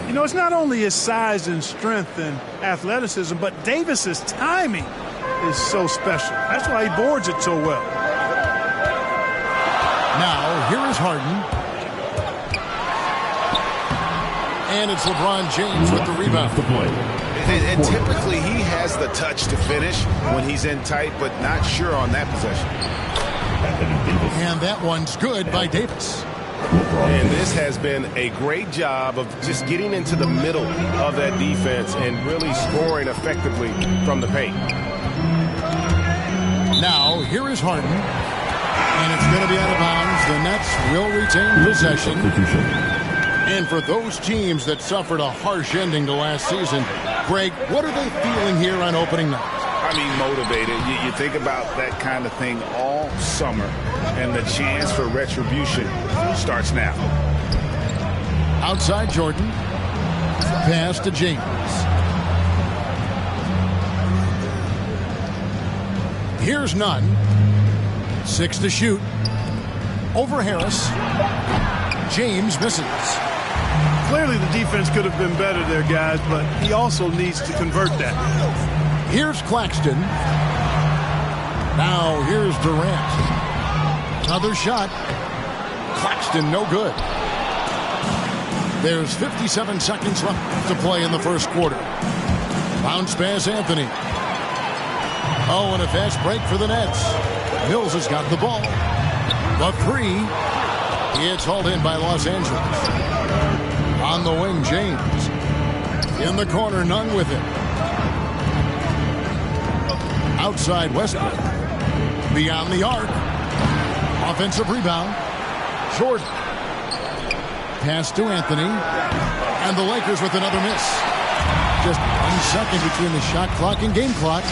You know, it's not only his size and strength and athleticism, but Davis's timing is so special. That's why he boards it so well. Now, here is Harden. And it's LeBron James with the rebound. And typically he has the touch to finish when he's in tight, but not sure on that possession. And that one's good by Davis. And this has been a great job of just getting into the middle of that defense and really scoring effectively from the paint. Now, here is Harden. And it's going to be out of bounds. The Nets will retain possession. And for those teams that suffered a harsh ending to last season, Greg, what are they feeling here on opening night? I mean, motivated. You think about that kind of thing all summer, and the chance for retribution starts now. Outside Jordan. Pass to James. Here's Nunn. 6 to shoot. Over Harris. James misses. Clearly the defense could have been better there, guys, but he also needs to convert that. Here's Claxton. Now here's Durant. Another shot. Claxton no good. There's 57 seconds left to play in the first quarter. Bounce pass Anthony. Oh, and a fast break for the Nets. Mills has got the ball. The 3. It's hauled in by Los Angeles. On the wing, James. In the corner, Nunn with it. Outside Westbrook. Beyond the arc. Offensive rebound. Jordan. Pass to Anthony. And the Lakers with another miss. Just 1 second between the shot clock and game clock.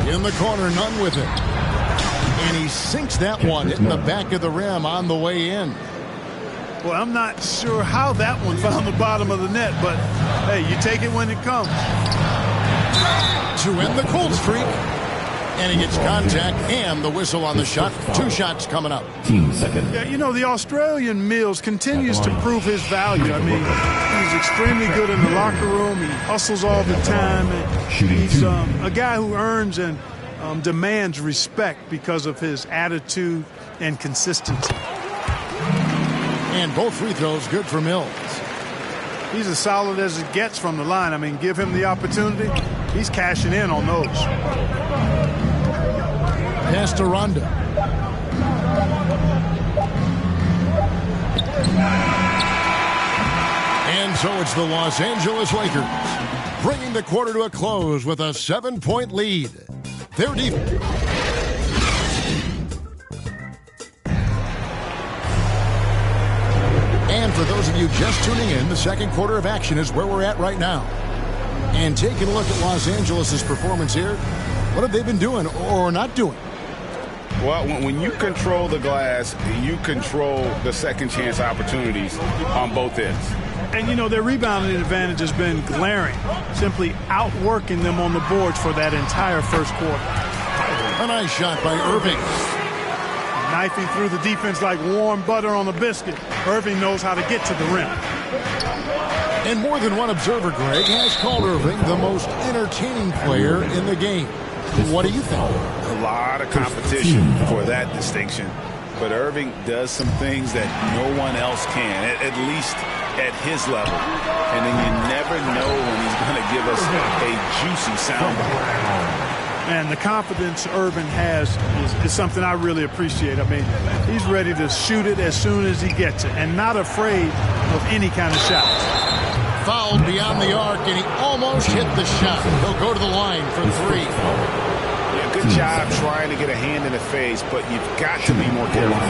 In the corner, Nunn with it. And he sinks that one, hitting the back of the rim on the way in. Well, I'm not sure how that one found the bottom of the net, but hey, you take it when it comes. To end the cold streak. And he gets contact and the whistle on the shot. 2 shots coming up. Yeah, you know, the Australian Mills continues to prove his value. I mean, he's extremely good in the locker room. He hustles all the time. And he's a guy who earns and demands respect because of his attitude and consistency. And both free throws good for Mills. He's as solid as it gets from the line. I mean, give him the opportunity. He's cashing in on those. Pass to Rondo. And so it's the Los Angeles Lakers bringing the quarter to a close with a 7-point lead. Their defense. And for those of you just tuning in, the second quarter of action is where we're at right now. And taking a look at Los Angeles' performance here, what have they been doing or not doing? Well, when you control the glass, you control the second chance opportunities on both ends. And, you know, their rebounding advantage has been glaring, simply outworking them on the boards for that entire first quarter. A nice shot by Irving. Knifing through the defense like warm butter on a biscuit. Irving knows how to get to the rim. And more than one observer, Greg, has called Irving the most entertaining player in the game. What do you think? A lot of competition for that distinction. But Irving does some things that no one else can, at least at his level. And then you never know when he's going to give us a juicy soundbite. And the confidence Irving has is something I really appreciate. I mean, he's ready to shoot it as soon as he gets it and not afraid of any kind of shots. Fouled beyond the arc, and he almost hit the shot. He'll go to the line for 3. Yeah, good job trying to get a hand in the face, but you've got to be more careful.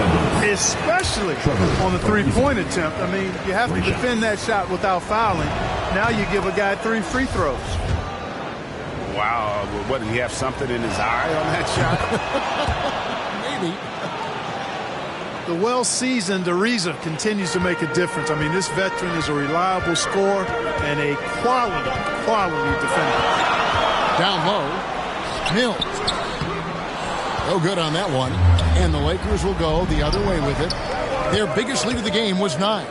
Especially on the three-point attempt. I mean, you have to defend that shot without fouling. Now you give a guy 3 free throws. Wow. What, did he have something in his eye on that shot? Maybe. The well-seasoned Ariza continues to make a difference. I mean, this veteran is a reliable scorer and a quality defender. Down low, Mills. No good on that one. And the Lakers will go the other way with it. Their biggest lead of the game was 9.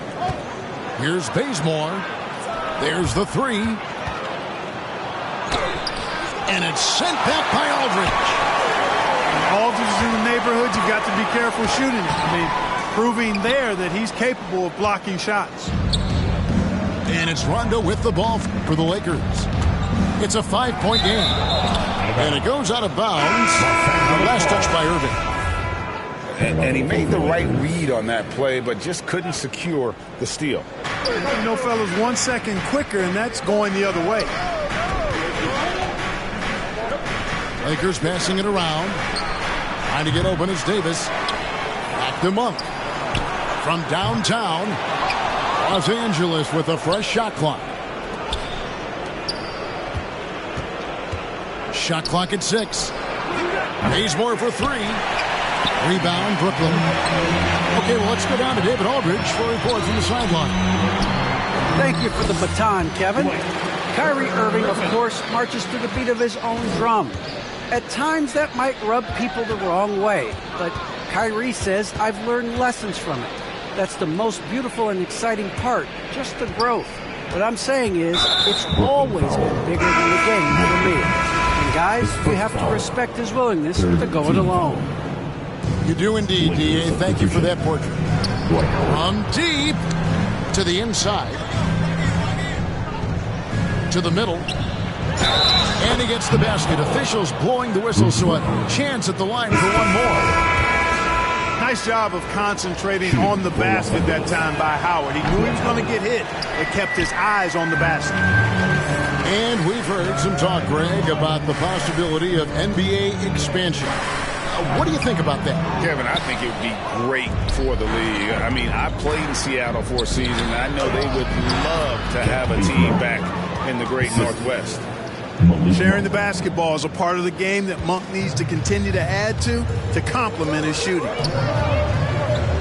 Here's Bazemore. There's the 3. And it's sent back by Aldridge. Aldridge is in the neighborhood. You've got to be careful shooting it. I mean, proving there that he's capable of blocking shots. And it's Rondo with the ball for the Lakers. It's a 5-point game. And it goes out of bounds. The last touch by Irving. And he made the right read on that play, but just couldn't secure the steal. You know, fellas, 1 second quicker, and that's going the other way. Lakers passing it around. Trying to get open is Davis. Back to Monk. From downtown, Los Angeles with a fresh shot clock. Shot clock at 6. Bazemore for 3. Rebound, Brooklyn. Okay, well, let's go down to David Aldridge for a report from the sideline. Thank you for the baton, Kevin. Kyrie Irving, of course, marches to the beat of his own drum. At times, that might rub people the wrong way, but Kyrie says, I've learned lessons from it. That's the most beautiful and exciting part, just the growth. What I'm saying is, it's always been bigger than the game for me. And guys, you have to respect his willingness to go it alone. You do indeed, D.A. Thank you for that portrait. From deep to the inside. To the middle. And he gets the basket. Officials blowing the whistle, so a chance at the line for one more. Nice job of concentrating on the basket that time by Howard. He knew he was going to get hit, but kept his eyes on the basket. And we've heard some talk, Greg, about the possibility of NBA expansion. What do you think about that? Kevin, I think it would be great for the league. I mean, I played in Seattle for a season, and I know they would love to have a team back in the great Northwest. Sharing the basketball is a part of the game that Monk needs to continue to add to complement his shooting.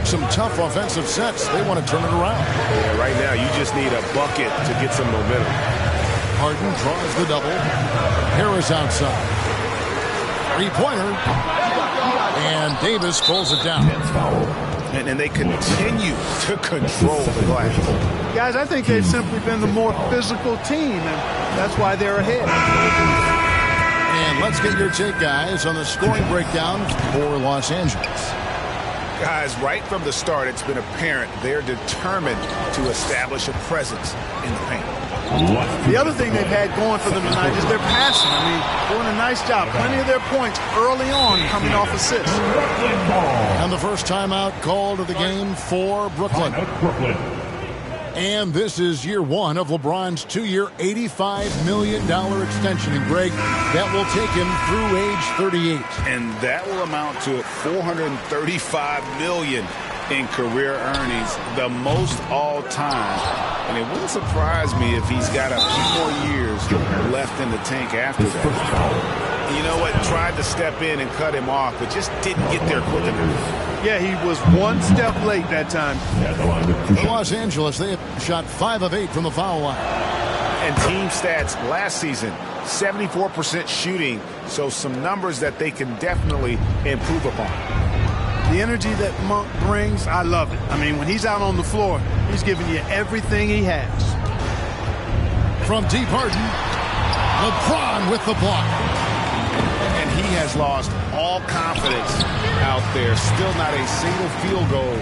Some tough offensive sets. They want to turn it around. Yeah, right now, you just need a bucket to get some momentum. Harden draws the double. Harris outside. Three-pointer. And Davis pulls it down. And they continue to control the glass. Guys, I think they've simply been the more physical team, and that's why they're ahead. And let's get your take, guys, on the scoring breakdown for Los Angeles. Guys, right from the start, it's been apparent they're determined to establish a presence in the paint. The other thing they've had going for them tonight is their passing. I mean, doing a nice job. Plenty of their points early on coming off assists. And the first timeout called of the game for Brooklyn. And this is year 1 of LeBron's 2-year, $85 million extension. And, Greg, that will take him through age 38. And that will amount to $435 million in career earnings, the most all-time. And it wouldn't surprise me if he's got a few more years left in the tank after that. You know what? Tried to step in and cut him off, but just didn't get there quick enough. Yeah, he was one step late that time. In Los Angeles, they have shot 5 of 8 from the foul line. And team stats last season, 74% shooting, so some numbers that they can definitely improve upon. The energy that Monk brings, I love it. I mean, when he's out on the floor, he's giving you everything he has. From deep, Harden, LeBron with the block. And he has lost all confidence out there. Still not a single field goal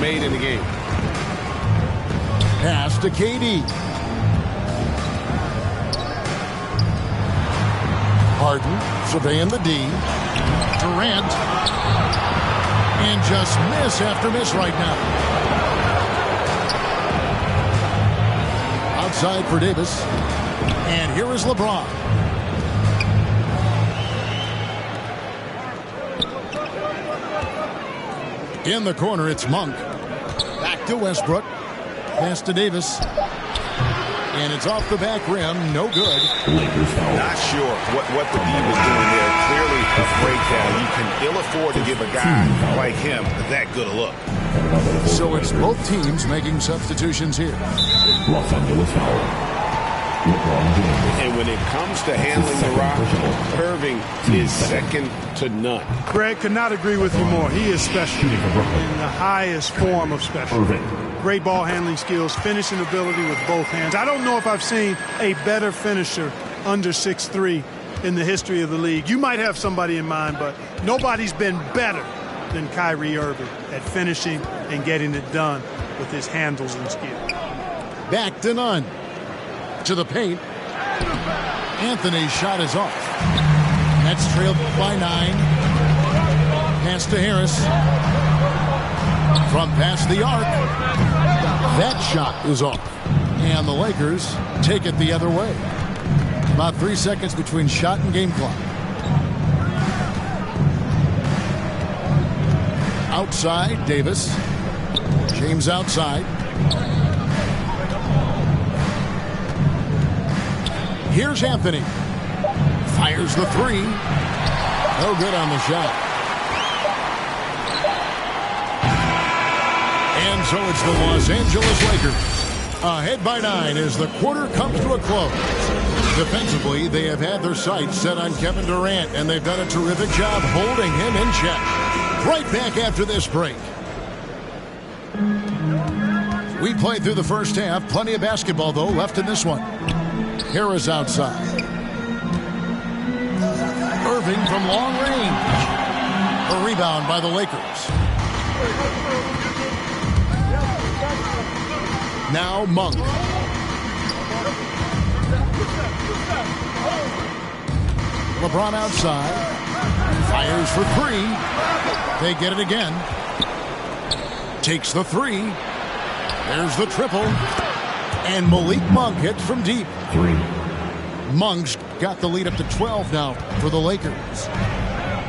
made in the game. Pass to KD. Harden surveying the D. Durant. And just miss after miss right now. Outside for Davis. And here is LeBron. In the corner, it's Monk. Back to Westbrook. Pass to Davis. And it's off the back rim. No good. Not sure what the D was doing there. Clearly a breakdown. You can ill afford to give a guy like him that good a look. So it's both teams making substitutions here. Los Angeles foul. And when it comes to handling the rock, Irving is second to none. Greg, could not agree with you more. He is special in the highest form of special. Great ball handling skills, finishing ability with both hands. I don't know if I've seen a better finisher under 6'3" in the history of the league. You might have somebody in mind, but nobody's been better than Kyrie Irving at finishing and getting it done with his handles and skill. Back to none. To the paint. Anthony's shot is off. Nets trailed by 9. Pass to Harris. From past the arc. That shot is off. And the Lakers take it the other way. About 3 seconds between shot and game clock. Outside, Davis. James outside. Here's Anthony. Fires the 3. No good on the shot. And so it's the Los Angeles Lakers. Ahead by 9 as the quarter comes to a close. Defensively, they have had their sights set on Kevin Durant, and they've done a terrific job holding him in check. Right back after this break. We played through the first half. Plenty of basketball, though, left in this one. Harris outside. Irving from long range. A rebound by the Lakers. Now Monk. LeBron outside. Fires for 3. They get it again. Takes the 3. There's the triple. And Malik Monk hits from deep. 3. Monk's got the lead up to 12 now for the Lakers.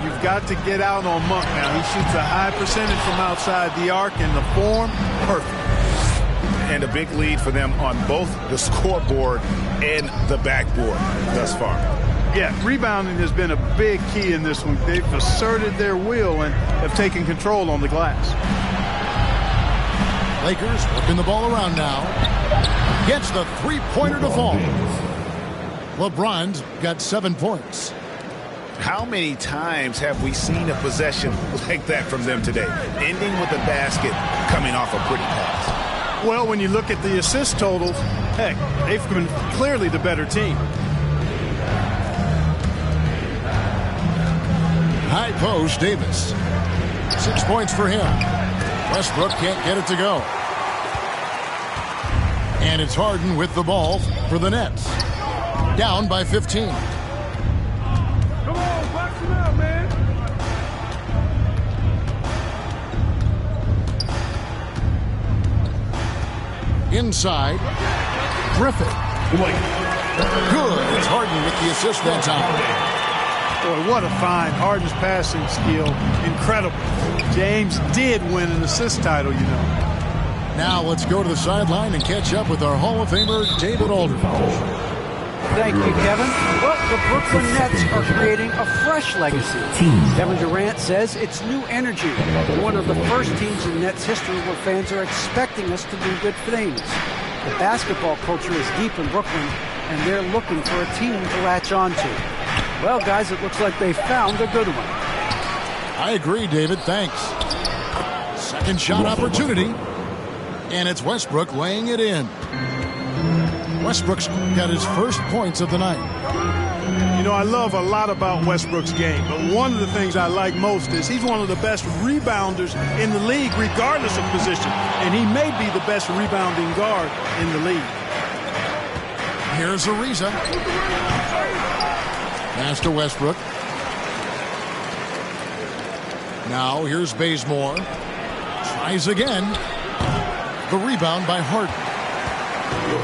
You've got to get out on Monk now. He shoots a high percentage from outside the arc, and the form, perfect. And a big lead for them on both the scoreboard and the backboard thus far. Yeah, rebounding has been a big key in this one. They've asserted their will and have taken control on the glass. Lakers working the ball around now. Gets the three-pointer to fall. LeBron's got 7 points. How many times have we seen a possession like that from them today? Ending with a basket, coming off a pretty pass. Well, when you look at the assist totals, heck, they've been clearly the better team. High post, Davis. 6 points for him. Westbrook can't get it to go. And it's Harden with the ball for the Nets. Down by 15. Come on, box him out, man. Inside. Griffin. Good. It's Harden with the assist that time. Boy, what a find. Harden's passing skill. Incredible. James did win an assist title, you know. Now let's go to the sideline and catch up with our Hall of Famer, David Aldridge. Thank you, Kevin. Well, the Brooklyn Nets are creating a fresh legacy. Kevin Durant says it's new energy. One of the first teams in Nets history where fans are expecting us to do good things. The basketball culture is deep in Brooklyn, and they're looking for a team to latch on to. Well, guys, it looks like they found a good one. I agree, David. Thanks. Second shot opportunity. And it's Westbrook laying it in. Westbrook's got his first points of the night. You know, I love a lot about Westbrook's game, but one of the things I like most is he's one of the best rebounders in the league, regardless of position. And he may be the best rebounding guard in the league. Here's Ariza. Pass to Westbrook. Now here's Bazemore. Tries again. The rebound by Harden.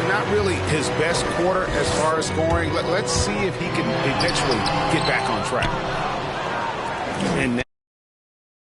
Not really his best quarter as far as scoring. Let's see if he can eventually get back on track.